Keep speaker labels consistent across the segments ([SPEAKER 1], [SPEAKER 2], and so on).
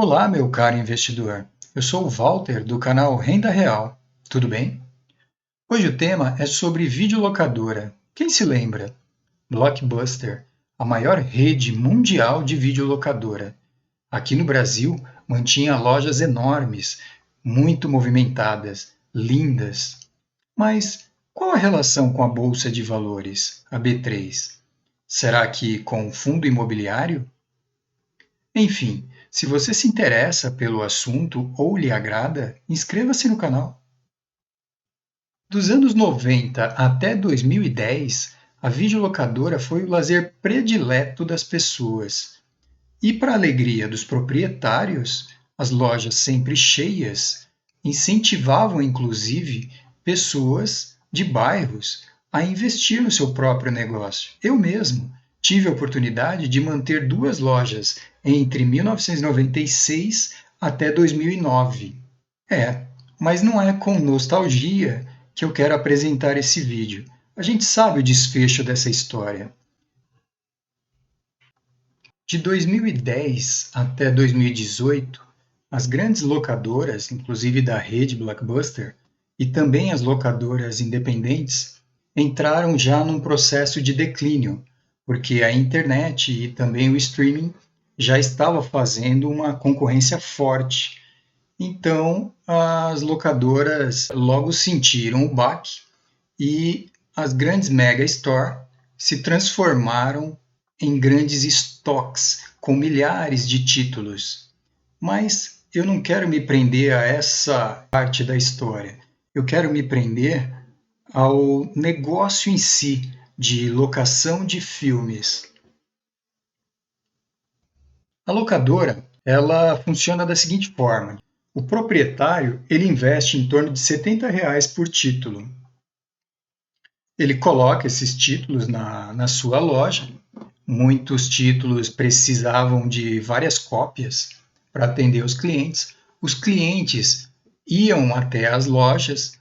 [SPEAKER 1] Olá, meu caro investidor. Eu sou o Walter, do canal Renda Real. Tudo bem? Hoje o tema é sobre videolocadora. Quem se lembra? Blockbuster, a maior rede mundial de videolocadora. Aqui no Brasil, mantinha lojas enormes, muito movimentadas, lindas. Mas qual a relação com a Bolsa de Valores, a B3? Será que com o fundo imobiliário? Enfim, se você se interessa pelo assunto ou lhe agrada, inscreva-se no canal. Dos anos 90 até 2010, a videolocadora foi o lazer predileto das pessoas. E, para a alegria dos proprietários, as lojas sempre cheias incentivavam, inclusive, pessoas de bairros a investir no seu próprio negócio. Eu mesmo tive a oportunidade de manter duas lojas entre 1996 até 2009. É, mas não é com nostalgia que eu quero apresentar esse vídeo. A gente sabe o desfecho dessa história. De 2010 até 2018, as grandes locadoras, inclusive da rede Blockbuster, e também as locadoras independentes, entraram já num processo de declínio, porque a internet e também o streaming já estava fazendo uma concorrência forte. Então, as locadoras logo sentiram o baque e as grandes mega store se transformaram em grandes estoques com milhares de títulos. Mas eu não quero me prender a essa parte da história. Eu quero me prender ao negócio em si de locação de filmes. A locadora, ela funciona da seguinte forma: o proprietário ele investe em torno de R$ 70 por título. Ele coloca esses títulos na sua loja. Muitos títulos precisavam de várias cópias para atender os clientes. Os clientes iam até as lojas,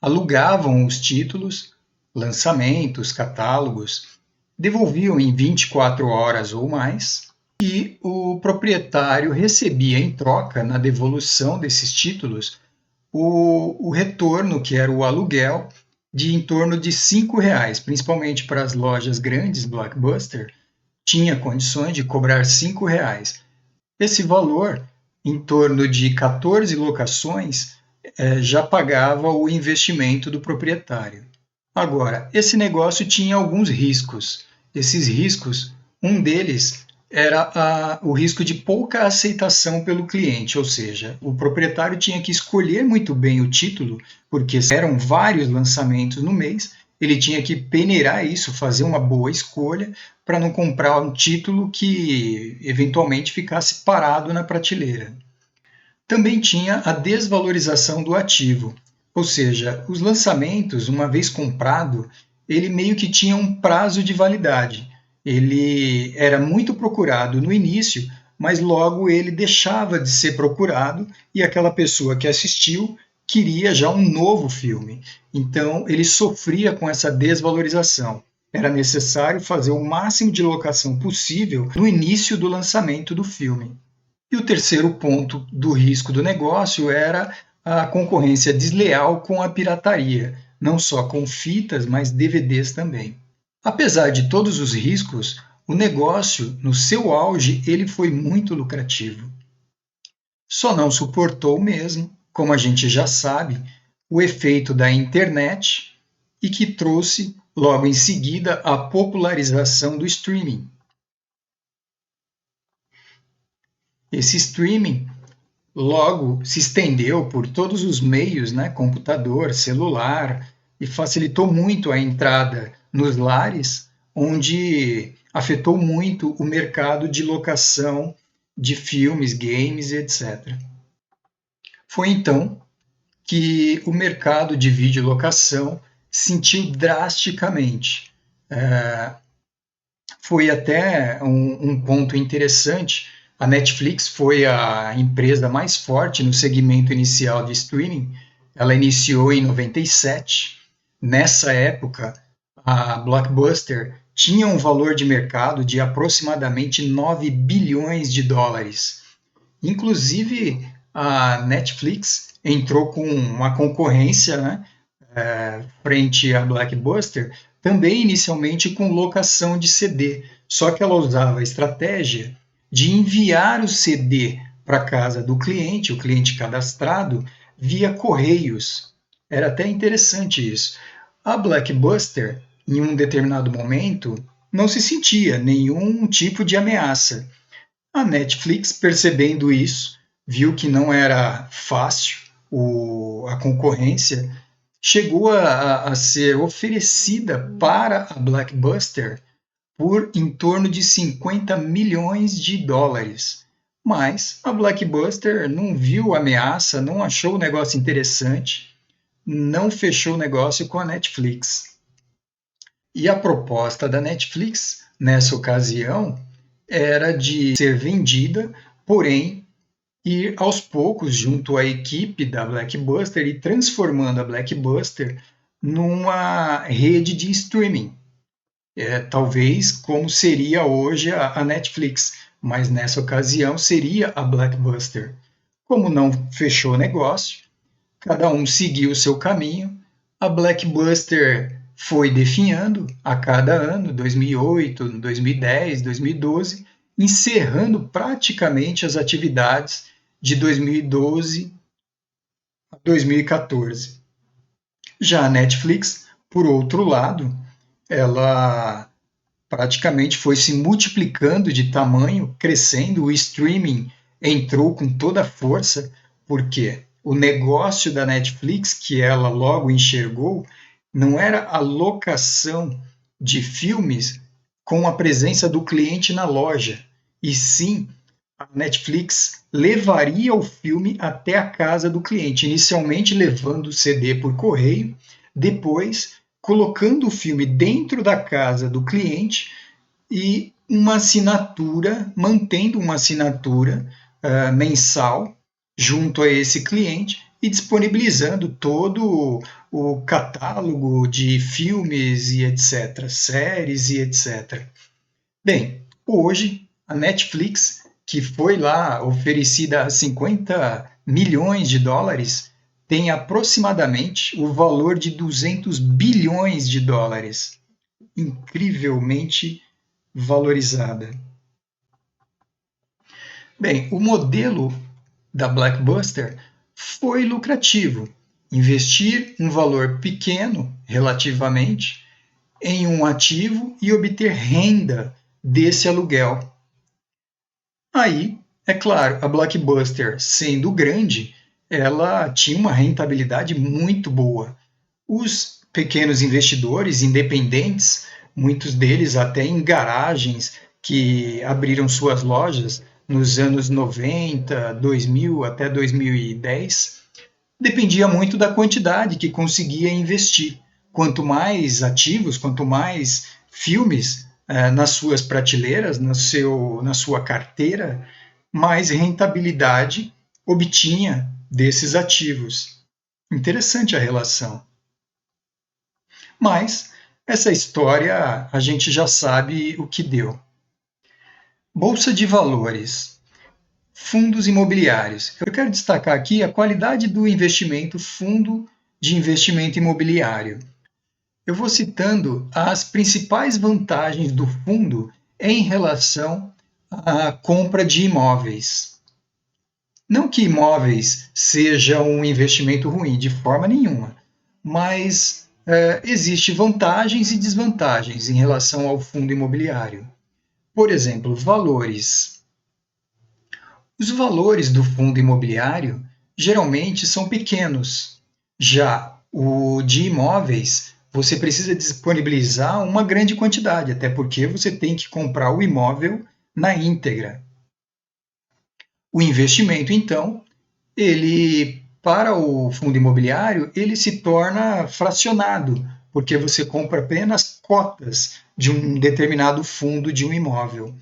[SPEAKER 1] alugavam os títulos, lançamentos, catálogos, devolviam em 24 horas ou mais, e o proprietário recebia em troca, na devolução desses títulos, o retorno, que era o aluguel, de em torno de R$ 5, principalmente para as lojas grandes, Blockbuster, tinha condições de cobrar R$ 5. Esse valor, em torno de 14 locações, já pagava o investimento do proprietário. Agora, esse negócio tinha alguns riscos. Esses riscos, um deles era o risco de pouca aceitação pelo cliente, ou seja, o proprietário tinha que escolher muito bem o título, porque eram vários lançamentos no mês, ele tinha que peneirar isso, fazer uma boa escolha, para não comprar um título que eventualmente ficasse parado na prateleira. Também tinha a desvalorização do ativo, ou seja, os lançamentos, uma vez comprado, ele meio que tinha um prazo de validade. Ele era muito procurado no início, mas logo ele deixava de ser procurado e aquela pessoa que assistiu queria já um novo filme. Então ele sofria com essa desvalorização. Era necessário fazer o máximo de locação possível no início do lançamento do filme. E o terceiro ponto do risco do negócio era a concorrência desleal com a pirataria, não só com fitas, mas DVDs também. Apesar de todos os riscos, o negócio, no seu auge, ele foi muito lucrativo. Só não suportou mesmo, como a gente já sabe, o efeito da internet e que trouxe, logo em seguida, a popularização do streaming. Esse streaming logo se estendeu por todos os meios, né, computador, celular, e facilitou muito a entrada nos lares, onde afetou muito o mercado de locação de filmes, games, etc. Foi então que o mercado de videolocação sentiu drasticamente. Foi até um ponto interessante. A Netflix foi a empresa mais forte no segmento inicial de streaming. Ela iniciou em 97. Nessa época, a Blockbuster tinha um valor de mercado de aproximadamente 9 bilhões de dólares. Inclusive, a Netflix entrou com uma concorrência, né, frente à Blockbuster, também inicialmente com locação de CD, só que ela usava a estratégia de enviar o CD para a casa do cliente, o cliente cadastrado, via correios. Era até interessante isso. A Blockbuster, em um determinado momento, não se sentia nenhum tipo de ameaça. A Netflix, percebendo isso, viu que não era fácil a concorrência, chegou a ser oferecida para a Blockbuster por em torno de 50 milhões de dólares. Mas a Blockbuster não viu ameaça, não achou o negócio interessante, não fechou o negócio com a Netflix. E a proposta da Netflix, nessa ocasião, era de ser vendida, porém ir aos poucos junto à equipe da Blockbuster e transformando a Blockbuster numa rede de streaming. Talvez como seria hoje a Netflix, mas nessa ocasião seria a Blockbuster. Como não fechou negócio, cada um seguiu o seu caminho, a Blockbuster foi definhando a cada ano, 2008, 2010, 2012, encerrando praticamente as atividades de 2012 a 2014. Já a Netflix, por outro lado, ela praticamente foi se multiplicando de tamanho, crescendo, o streaming entrou com toda a força, porque o negócio da Netflix, que ela logo enxergou, não era a locação de filmes com a presença do cliente na loja, e sim a Netflix levaria o filme até a casa do cliente, inicialmente levando o CD por correio, depois colocando o filme dentro da casa do cliente e uma assinatura, mantendo uma assinatura mensal junto a esse cliente e disponibilizando todo o catálogo de filmes e etc., séries e etc. Bem, hoje a Netflix, que foi lá oferecida a 50 milhões de dólares, tem aproximadamente o valor de 200 bilhões de dólares. Incrivelmente valorizada. Bem, o modelo da Blockbuster foi lucrativo. Investir um valor pequeno, relativamente, em um ativo e obter renda desse aluguel. Aí, é claro, a Blockbuster, sendo grande, ela tinha uma rentabilidade muito boa. Os pequenos investidores independentes, muitos deles até em garagens que abriram suas lojas nos anos 90, 2000 até 2010, dependia muito da quantidade que conseguia investir. Quanto mais ativos, quanto mais filmes nas suas prateleiras, na sua carteira, mais rentabilidade obtinha desses ativos. Interessante a relação. Mas essa história a gente já sabe o que deu. Bolsa de valores, fundos imobiliários. Eu quero destacar aqui a qualidade do investimento fundo de investimento imobiliário. Eu vou citando as principais vantagens do fundo em relação à compra de imóveis. Não que imóveis seja um investimento ruim, de forma nenhuma, mas existem vantagens e desvantagens em relação ao fundo imobiliário. Por exemplo, valores. Os valores do fundo imobiliário geralmente são pequenos. Já o de imóveis, você precisa disponibilizar uma grande quantidade, até porque você tem que comprar o imóvel na íntegra. O investimento, então, ele para o fundo imobiliário, ele se torna fracionado, porque você compra apenas cotas de um determinado fundo de um imóvel.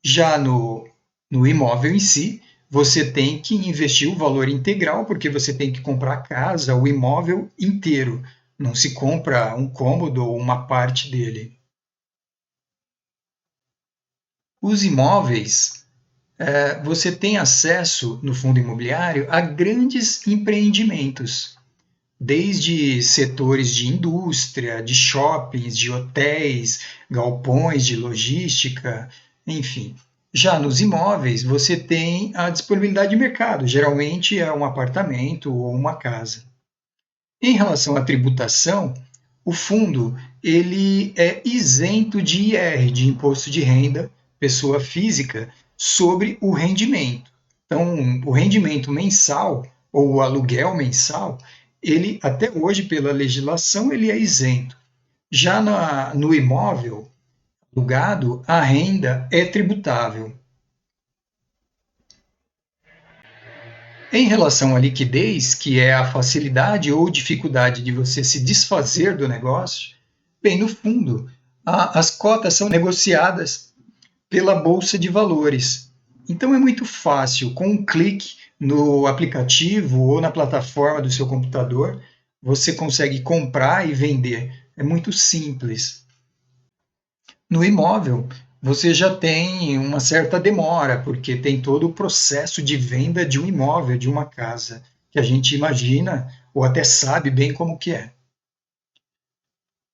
[SPEAKER 1] Já no imóvel em si, você tem que investir o valor integral, porque você tem que comprar a casa, o imóvel inteiro. Não se compra um cômodo ou uma parte dele. Os imóveis, você tem acesso no fundo imobiliário a grandes empreendimentos, desde setores de indústria, de shoppings, de hotéis, galpões de logística, enfim. Já nos imóveis, você tem a disponibilidade de mercado, geralmente é um apartamento ou uma casa. Em relação à tributação, o fundo ele é isento de IR, de imposto de renda, pessoa física, sobre o rendimento. Então, o rendimento mensal ou o aluguel mensal, ele até hoje pela legislação ele é isento. Já no imóvel alugado, a renda é tributável. Em relação à liquidez, que é a facilidade ou dificuldade de você se desfazer do negócio, bem, no fundo, as cotas são negociadas pela Bolsa de Valores. Então é muito fácil, com um clique no aplicativo ou na plataforma do seu computador, você consegue comprar e vender. É muito simples. No imóvel, você já tem uma certa demora, porque tem todo o processo de venda de um imóvel, de uma casa, que a gente imagina ou até sabe bem como que é.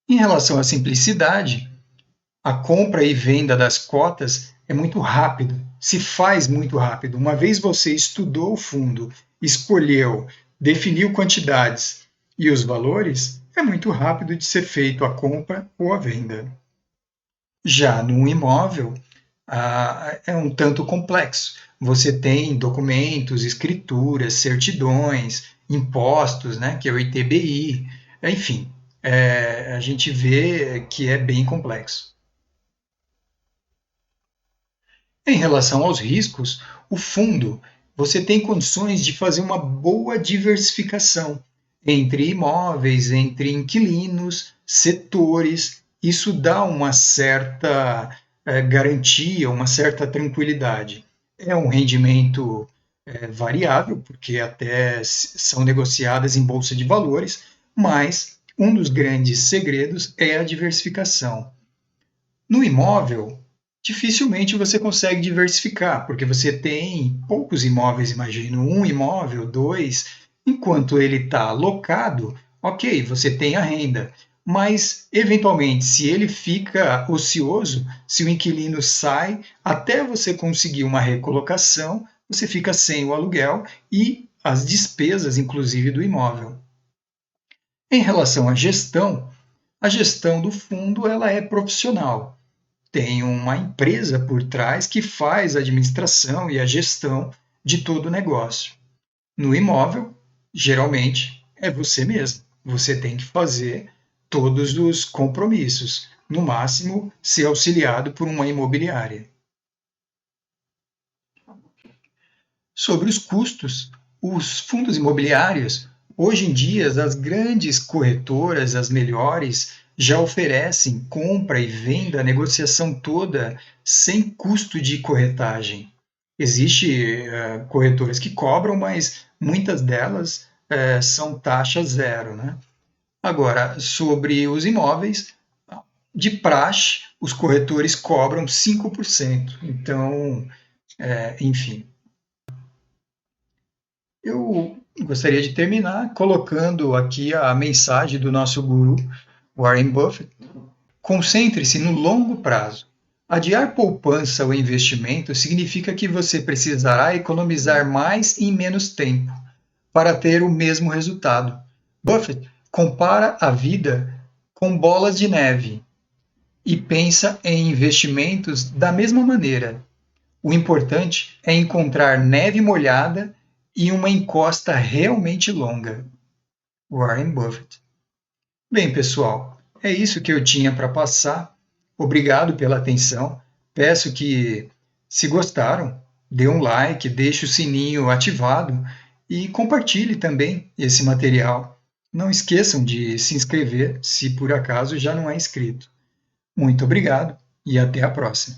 [SPEAKER 1] Em relação à simplicidade, a compra e venda das cotas é muito rápido, se faz muito rápido. Uma vez você estudou o fundo, escolheu, definiu quantidades e os valores, é muito rápido de ser feito a compra ou a venda. Já num imóvel, é um tanto complexo. Você tem documentos, escrituras, certidões, impostos, né, que é o ITBI, enfim, a gente vê que é bem complexo. Em relação aos riscos, o fundo, você tem condições de fazer uma boa diversificação entre imóveis, entre inquilinos, setores. Isso dá uma certa garantia, uma certa tranquilidade. É um rendimento variável, porque até são negociadas em bolsa de valores, mas um dos grandes segredos é a diversificação. No imóvel, dificilmente você consegue diversificar, porque você tem poucos imóveis, imagino, um imóvel, dois, enquanto ele está alocado, ok, você tem a renda, mas eventualmente, se ele fica ocioso, se o inquilino sai, até você conseguir uma recolocação, você fica sem o aluguel e as despesas, inclusive, do imóvel. Em relação à gestão, a gestão do fundo ela é profissional, tem uma empresa por trás que faz a administração e a gestão de todo o negócio. No imóvel, geralmente, é você mesmo. Você tem que fazer todos os compromissos, no máximo, ser auxiliado por uma imobiliária. Sobre os custos, os fundos imobiliários, hoje em dia, as grandes corretoras, as melhores, já oferecem compra e venda, a negociação toda sem custo de corretagem. Existem corretoras que cobram, mas muitas delas são taxa zero, né? Agora, sobre os imóveis, de praxe, os corretores cobram 5%. Então, enfim, eu gostaria de terminar colocando aqui a mensagem do nosso guru, Warren Buffett. Concentre-se no longo prazo. Adiar poupança ou investimento significa que você precisará economizar mais em menos tempo para ter o mesmo resultado. Buffett compara a vida com bolas de neve e pensa em investimentos da mesma maneira. O importante é encontrar neve molhada e uma encosta realmente longa. Warren Buffett. Bem, pessoal, é isso que eu tinha para passar. Obrigado pela atenção. Peço que, se gostaram, dê um like, deixe o sininho ativado e compartilhe também esse material. Não esqueçam de se inscrever se por acaso já não é inscrito. Muito obrigado e até a próxima.